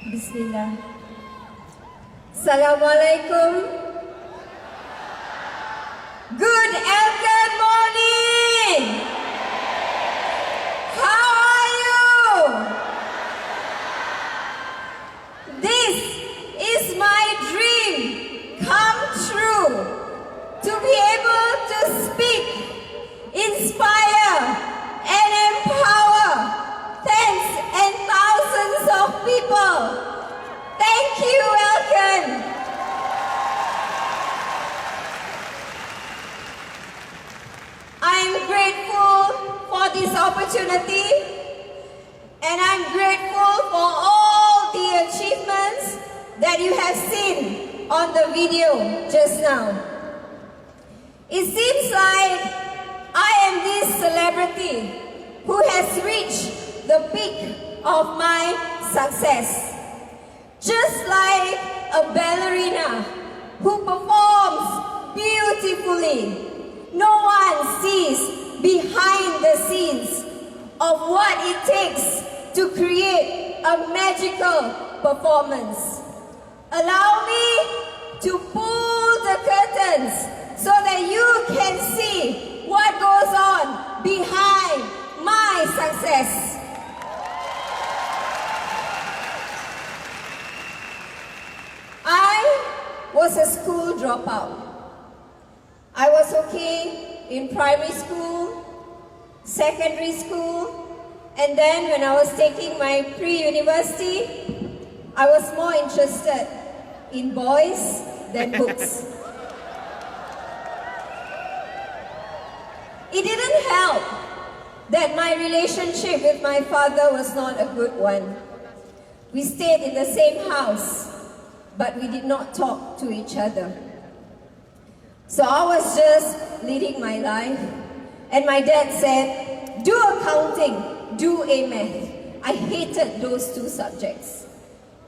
Bismillah. Assalamualaikum. Good and good morning. How are you? This is my dream come true. To be able to speak, inspire and empower tens and thousands of people. Thank you, Elkan. I'm grateful for this opportunity, and I'm grateful for all the achievements that you have seen on the video just now. It seems like I am this celebrity who has reached the peak of my success. Just like a ballerina who performs beautifully, no one sees behind the scenes of what it takes to create a magical performance. Allow me to pull the curtains so that you can see what goes on behind my success. I was a school dropout. I was okay in primary school, secondary school, and then when I was taking my pre-university, I was more interested in boys than books. It didn't help that my relationship with my father was not a good one. We stayed in the same house, but we did not talk to each other. So I was just leading my life, and my dad said, do accounting, do A math. I hated those two subjects.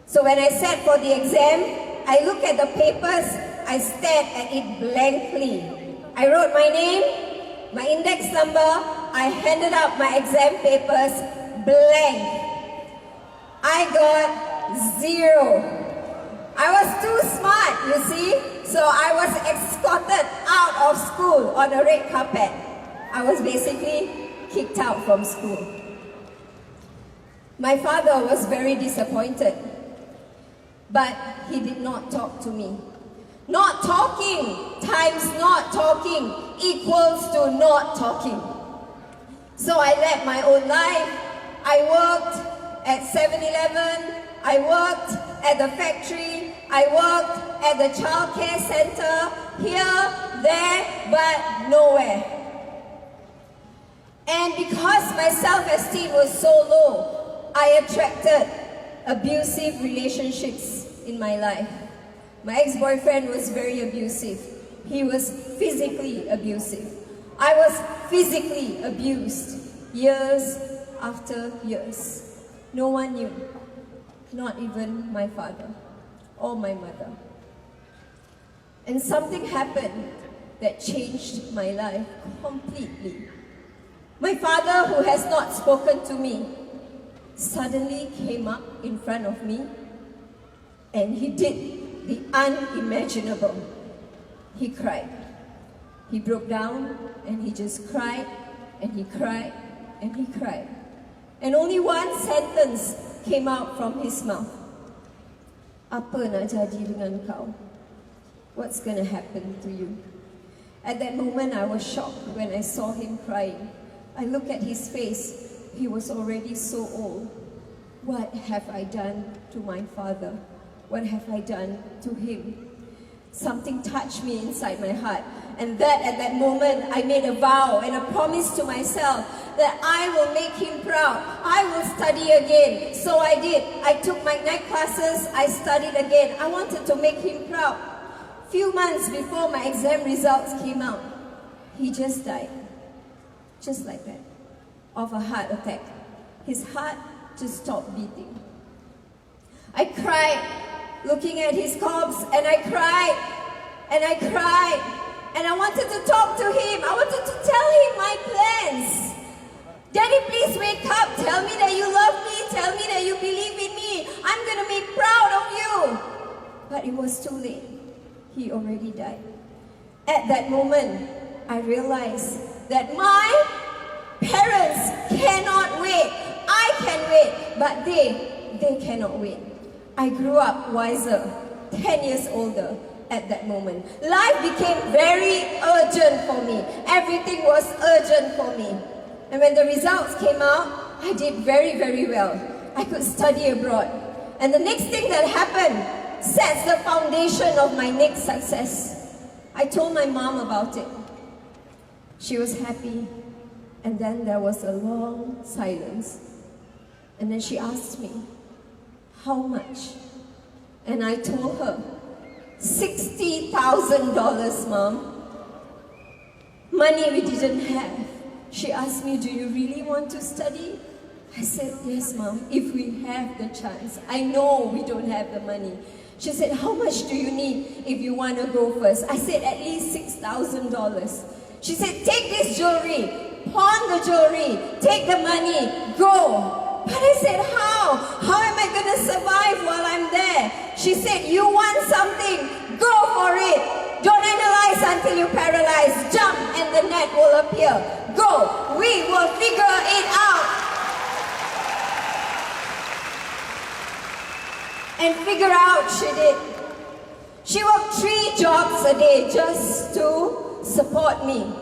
So when I sat for the exam, I looked at the papers, I stared at it blankly. I wrote my name, my index number, I handed up my exam papers blank. I got 0. I was too smart, you see, so I was escorted out of school on a red carpet. I was basically kicked out from school. My father was very disappointed, but he did not talk to me. Not talking times not talking equals to not talking. So I led my own life. I worked at 7-Eleven, I worked at the factory, I worked at the child care center, here, there, but nowhere. And because my self-esteem was so low, I attracted abusive relationships in my life. My ex-boyfriend was very abusive. He was physically abusive. I was physically abused years after years. No one knew, not even my father or my mother. And something happened that changed my life completely. My father, who has not spoken to me, suddenly came up in front of me and he did the unimaginable. He cried. He broke down and he just cried and he cried and he cried. And only one sentence came out from his mouth. Apa nak jadi dengan kau? What's going to happen to you? At that moment, I was shocked when I saw him crying. I looked at his face. He was already so old. What have I done to my father? What have I done to him? Something touched me inside my heart. And at that moment, I made a vow and a promise to myself that I will make him proud. I will study again. So I did. I took my night classes. I studied again. I wanted to make him proud. Few months before my exam results came out, he just died. Just like that. Of a heart attack. His heart just stopped beating. I cried looking at his corpse, and I cried and I cried and I wanted to talk to him. I wanted to tell him my plans. Daddy, please wake up. Tell me that you love me. Tell me that you believe in me. I'm gonna make but it was too late. He already died. At that moment, I realized that my parents cannot wait. I can wait, but they cannot wait. I grew up wiser, 10 years older at that moment. Life became very urgent for me. Everything was urgent for me. And when the results came out, I did very, very well. I could study abroad. And the next thing that happened sets the foundation of my next success. I told my mom about it. She was happy. And then there was a long silence. And then she asked me, how much? And I told her, $60,000, Mom. Money we didn't have. She asked me, do you really want to study? I said, yes, Mom, if we have the chance. I know we don't have the money. She said, how much do you need if you want to go first? I said, at least $6,000. She said, take this jewelry, pawn the jewelry, take the money, go. But I said, how? How am I going to survive while I'm there? She said, you want something, go for it. Don't analyze until you're paralyzed. Jump and the net will appear. Go. We will figure it out. And figure out she did. She worked 3 jobs a day just to support me.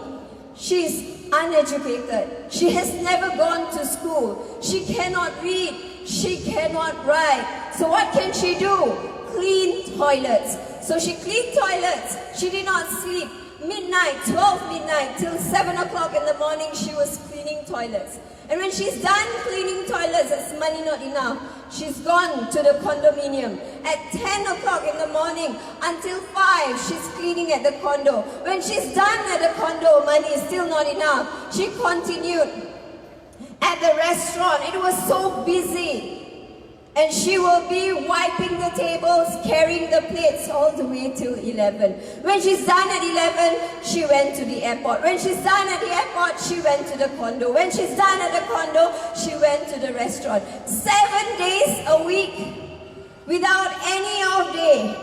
She's uneducated. She has never gone to school. She cannot read. She cannot write. So what can she do? Clean toilets. So she cleaned toilets. She did not sleep. Midnight, 12 midnight till 7 o'clock in the morning, she was cleaning toilets. And when she's done cleaning toilets, it's money not enough. She's gone to the condominium. At 10 o'clock in the morning until 5, she's cleaning at the condo. When she's done at the condo, money is still not enough. She continued at the restaurant. It was so busy. And she will be wiping the tables, carrying the plates all the way till 11. When she's done at 11, she went to the airport. When she's done at the airport, she went to the condo. When she's done at the condo, she went to the restaurant. 7 days a week, without any off day,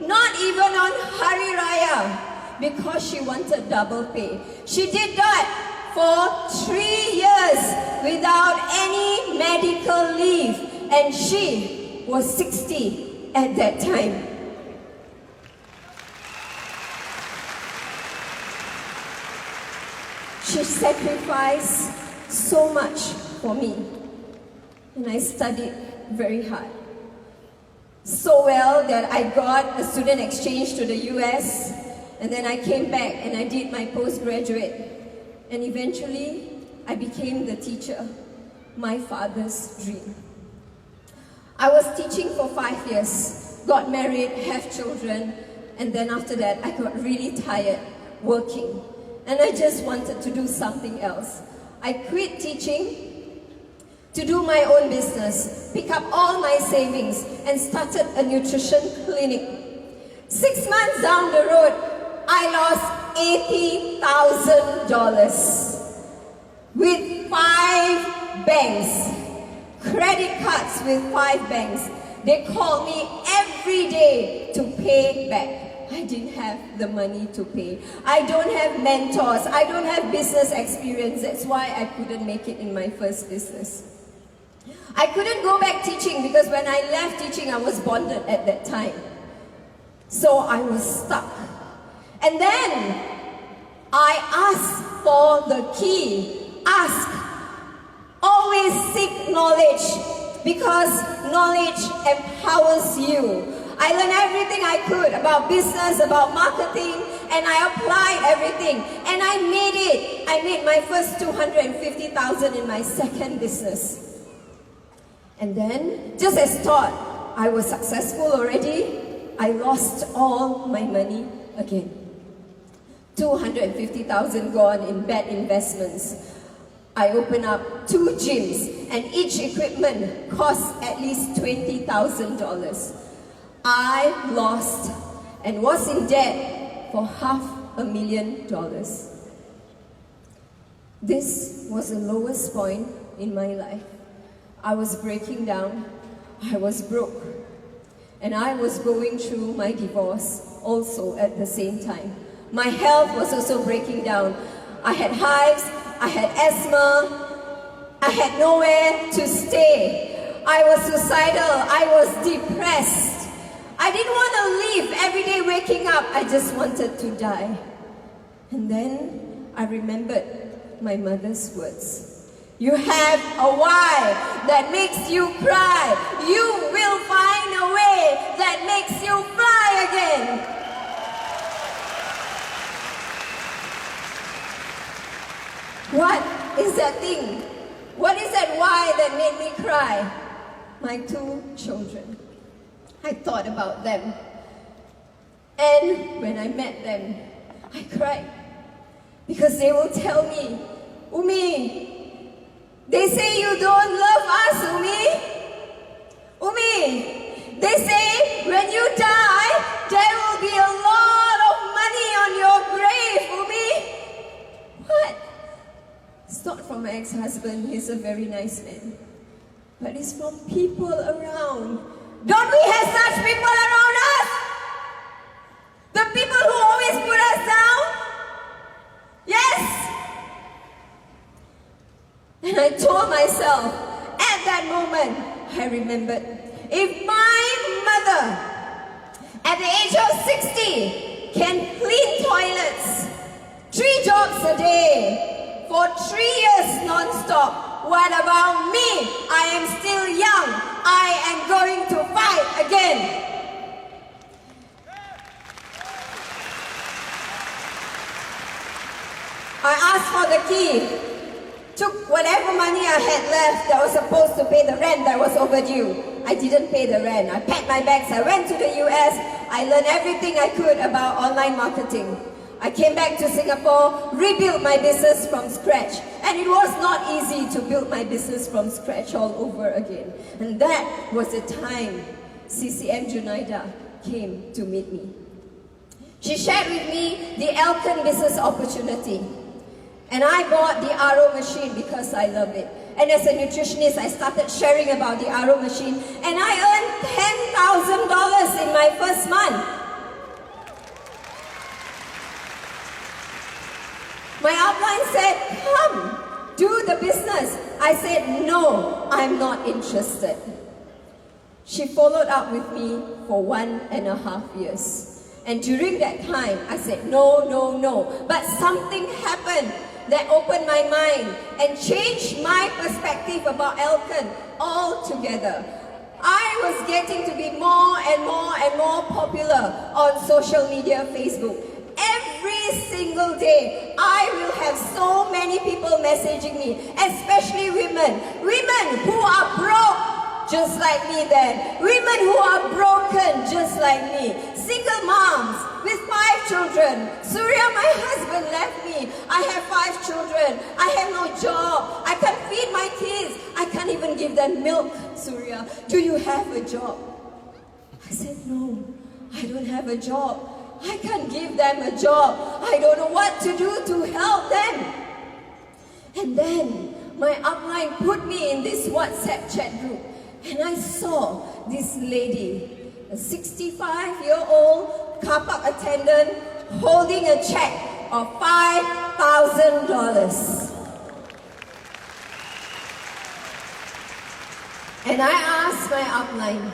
not even on Hari Raya, because she wanted double pay. She did that for 3 years without any medical leave. And she was 60 at that time. She sacrificed so much for me. And I studied very hard. So well that I got a student exchange to the US. And then I came back and I did my postgraduate. And eventually, I became the teacher. My father's dream. I was teaching for 5 years, got married, have children, and then after that, I got really tired working. And I just wanted to do something else. I quit teaching to do my own business, pick up all my savings, and started a nutrition clinic. 6 months down the road, I lost $80,000 with 5 banks. Credit cards with 5 banks. They called me every day to pay back. I didn't have the money to pay. I don't have mentors. I don't have business experience. That's why I couldn't make it in my first business. I couldn't go back teaching because when I left teaching, I was bonded at that time. So I was stuck. And then I asked for the key. Ask. Always seek knowledge because knowledge empowers you. I learned everything I could about business, about marketing, and I applied everything. And I made it. I made my first $250,000 in my second business. And then, just as thought I was successful already, I lost all my money again. $250,000 gone in bad investments. I opened up 2 gyms and each equipment cost at least $20,000. I lost and was in debt for $500,000. This was the lowest point in my life. I was breaking down. I was broke. And I was going through my divorce also at the same time. My health was also breaking down. I had hives, I had asthma, I had nowhere to stay. I was suicidal, I was depressed. I didn't want to live every day waking up. I just wanted to die. And then I remembered my mother's words. You have a why that makes you cry. You will find a way that makes you fly again. What is that thing? What is that why that made me cry? My 2 children. I thought about them. And when I met them, I cried. Because they will tell me, Umi, they say you don't love us, Umi. Umi, they say when you die, there will be a lot of money on your grave, Umi. What? It's not from my ex-husband, he's a very nice man. But it's from people around. Don't we have such people around us? The people who always put us down? Yes? And I told myself, at that moment, I remembered, if my mother, at the age of 60, can clean toilets 3 jobs a day for 3 years non-stop, what about me? I am still young. I am going to fight again. I asked for the key. Took whatever money I had left that was supposed to pay the rent that was overdue. I didn't pay the rent. I packed my bags. I went to the US. I learned everything I could about online marketing. I came back to Singapore, rebuilt my business from scratch. And it was not easy to build my business from scratch all over again. And that was the time CCM Junaida came to meet me. She shared with me the Elkan business opportunity. And I bought the RO machine because I love it. And as a nutritionist, I started sharing about the RO machine. And I earned $10,000 in my first month. My upline said, come, do the business. I said, no, I'm not interested. She followed up with me for 1.5 years. And during that time, I said, no, no, no. But something happened that opened my mind and changed my perspective about Elkan altogether. I was getting to be more and more and more popular on social media, Facebook. Every single day, I will have so many people messaging me, especially women. Women who are broke, just like me then. Women who are broken, just like me. Single moms with 5 children. Surya, my husband, left me. I have 5 children. I have no job. I can't feed my kids. I can't even give them milk. Surya, do you have a job? I said, no, I don't have a job. I can't give them a job. I don't know what to do to help them. And then my upline put me in this WhatsApp chat group. And I saw this lady, a 65-year-old car park attendant, holding a check of $5,000. And I asked my upline,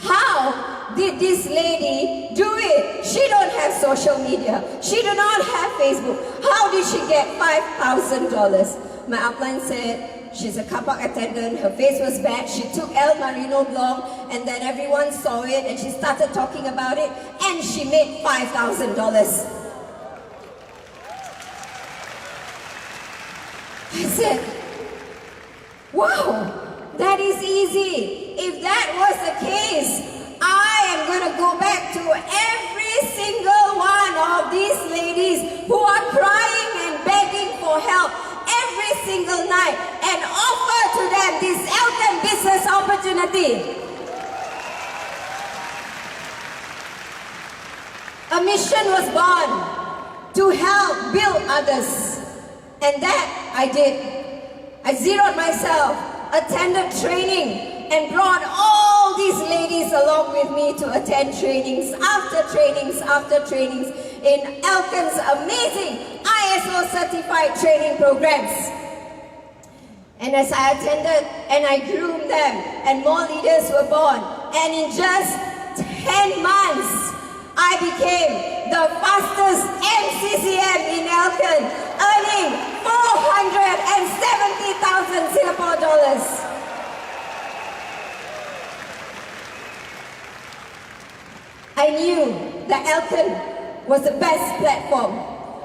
how did this lady do it? She don't have social media. She do not have Facebook. How did she get $5,000? My upline said, she's a car park attendant, her face was bad, she took El Marino Blanc, and then everyone saw it, and she started talking about it, and she made $5,000. I said, wow, that is easy. If that was the case, I am going to go back to every single one of these ladies who are crying and begging for help every single night and offer to them this Elkan business opportunity. A mission was born to help build others. And that I did. I zeroed myself, attended training, and brought all these ladies along. along with me to attend trainings after trainings after trainings in Elkan's amazing ISO certified training programs. And as I attended and I groomed them and more leaders were born, and in just 10 months, I became the fastest MCCM in Elkan, earning 470,000 Singapore dollars. I knew that Elkan was the best platform,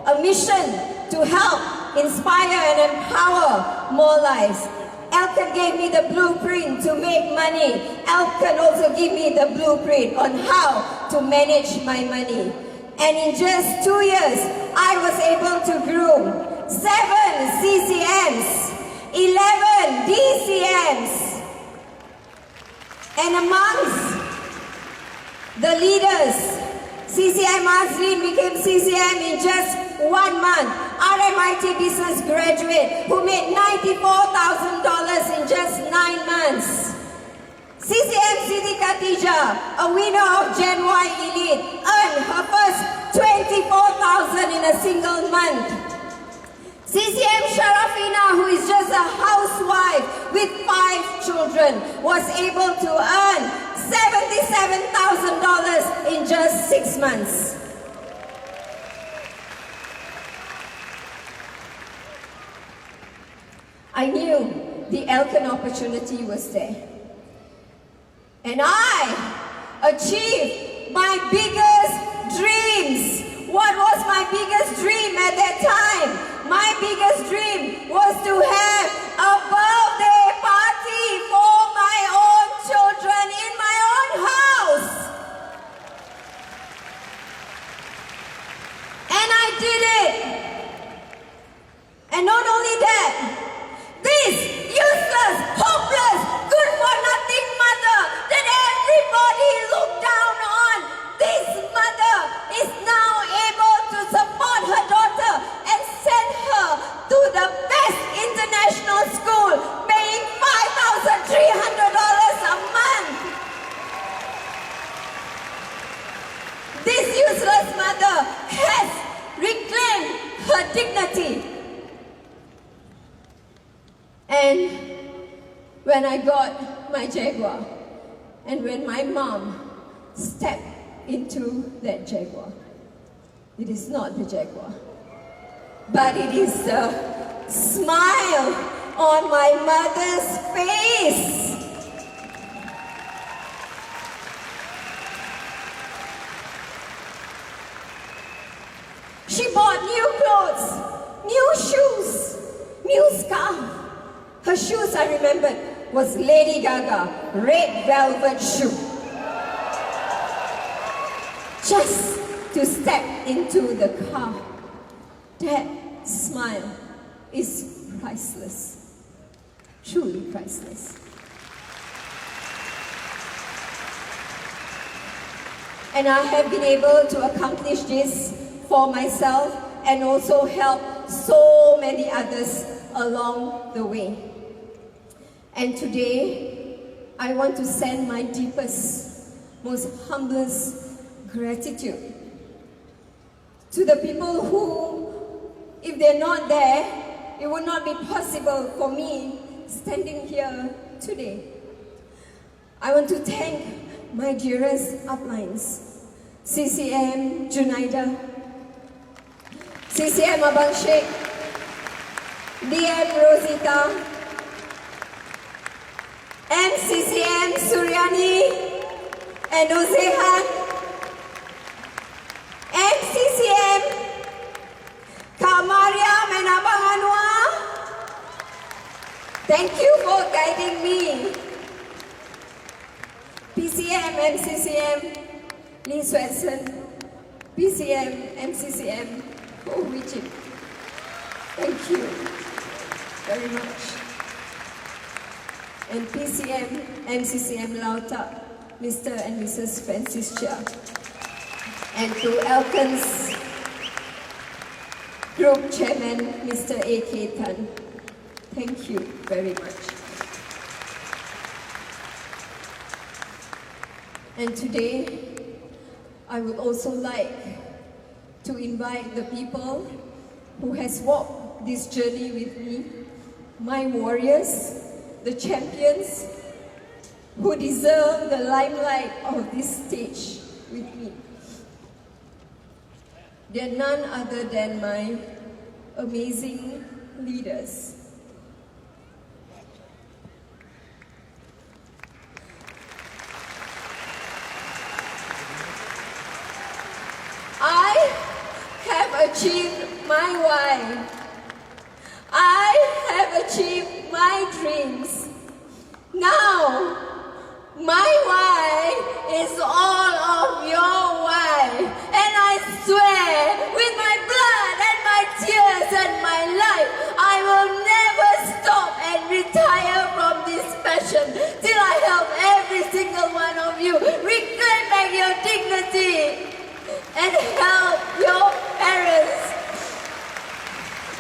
a mission to help inspire and empower more lives. Elkan gave me the blueprint to make money. Elkan also gave me the blueprint on how to manage my money. And in just 2 years, I was able to groom 7 CCMs, 11 DCMs, and amongst the leaders, CCM Azrin became CCM in just 1 month. RMIT business graduate who made $94,000 in just 9 months. CCM Siti Khatijah, a winner of Gen Y Elite, earned her first $24,000 in a single month. CCM Sharafina, who is just a housewife with 5 children, was able to earn $77,000 in just 6 months. I knew the Elkan opportunity was there. And I achieved my biggest dreams. What was my biggest dream at that time? My biggest dream was to have a birthday party for my own children in my own house. And I did it. And not only that, this useless, hopeless, good-for-nothing mother that everybody looked down on, this mother is now able to support her daughter and send her to the best international school, paying $5,300 a month. This useless mother has reclaimed her dignity. And when I got my Jaguar, and when my mom stepped into that Jaguar, it is not the Jaguar, but it is the smile on my mother's face. She bought new clothes, new shoes, new scarf. Her shoes, I remembered, was Lady Gaga, red velvet shoe. Just to step into the car, that smile is priceless, truly priceless. And I have been able to accomplish this for myself and also help so many others along the way. And today, I want to send my deepest, most humblest gratitude to the people who, if they're not there, it would not be possible for me standing here today. I want to thank my dearest uplines, CCM Junaida, CCM Abang Sheikh, DM Rosita, MCCM Suryani and Ozehan, MCCM Kak Mariam and Abang Anwar. Thank you for guiding me. PCM, MCCM, Lee Swetson, PCM, MCCM, Ho Wijin. Thank you very much. And PCM, MCCM Lauta, Mr. and Mrs. Francis Chia. And to Elkan's Group Chairman, Mr. A.K. Tan. Thank you very much. And today, I would also like to invite the people who has walked this journey with me, my warriors, the champions, who deserve the limelight of this stage with me. They're none other than my amazing leaders. I have achieved my why. I have achieved my dreams. Now, my why is all of your why. And I swear, with my blood and my tears and my life, I will never stop and retire from this passion till I help every single one of you reclaim back your dignity and help your parents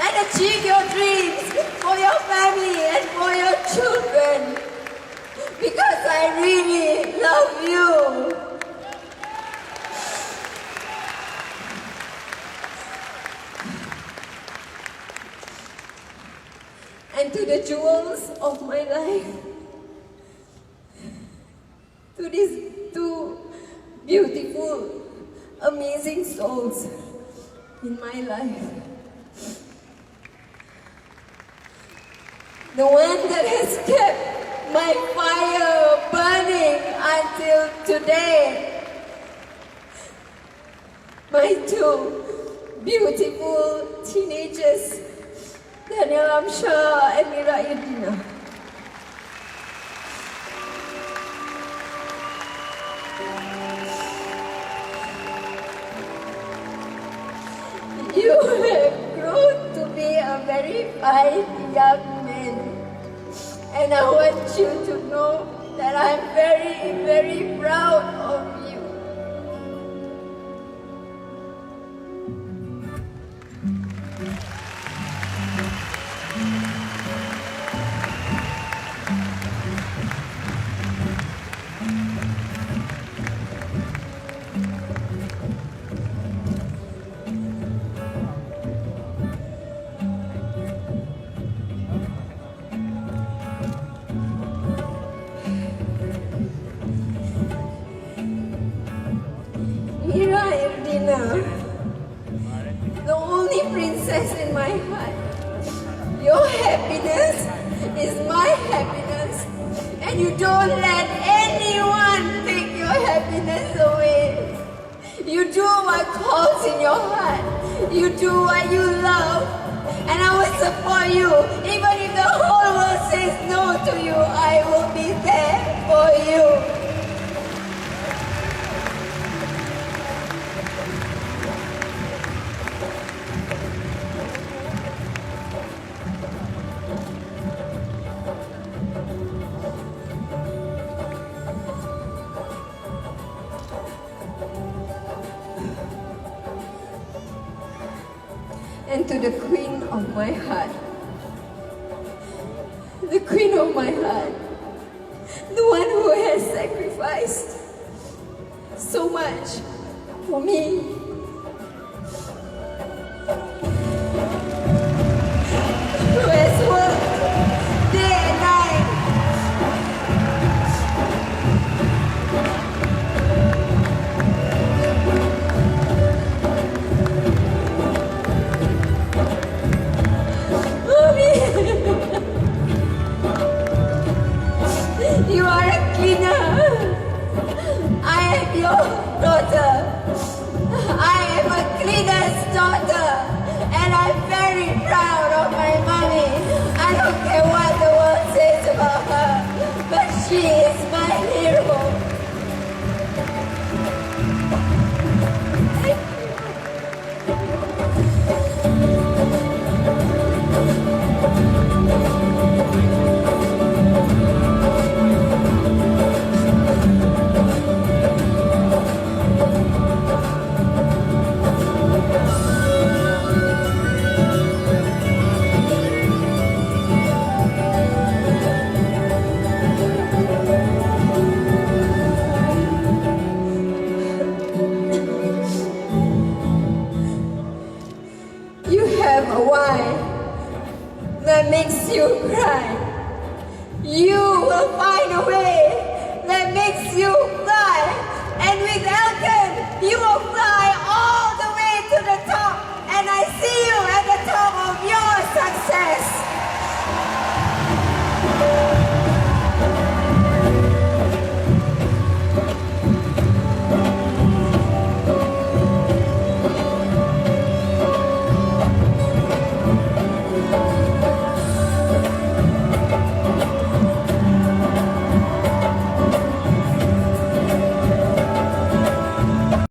and achieve your dreams for your family and for your children. Because I really love you. And to the jewels of my life, to these two beautiful, amazing souls in my life. The one that has kept my fire burning until today. My two beautiful teenagers, Daniel Amshar and Mira Irdina. You have grown to be a very fine young man. And I want you to know that I'm very, very proud of you. Mira Irdina, the only princess in my heart. Your happiness is my happiness, and you don't let anyone take your happiness away. You do what calls in your heart. You do what you love, and I will support you. Even if the whole world says no to you, I will be there for you. And to the queen of my heart, the queen of my heart, the one who has sacrificed so much for me. Who has worked day and night. You are a cleaner. I am your daughter. I am a cleaner's daughter. And I'm very proud of my mommy. I don't care what the world says about her, but she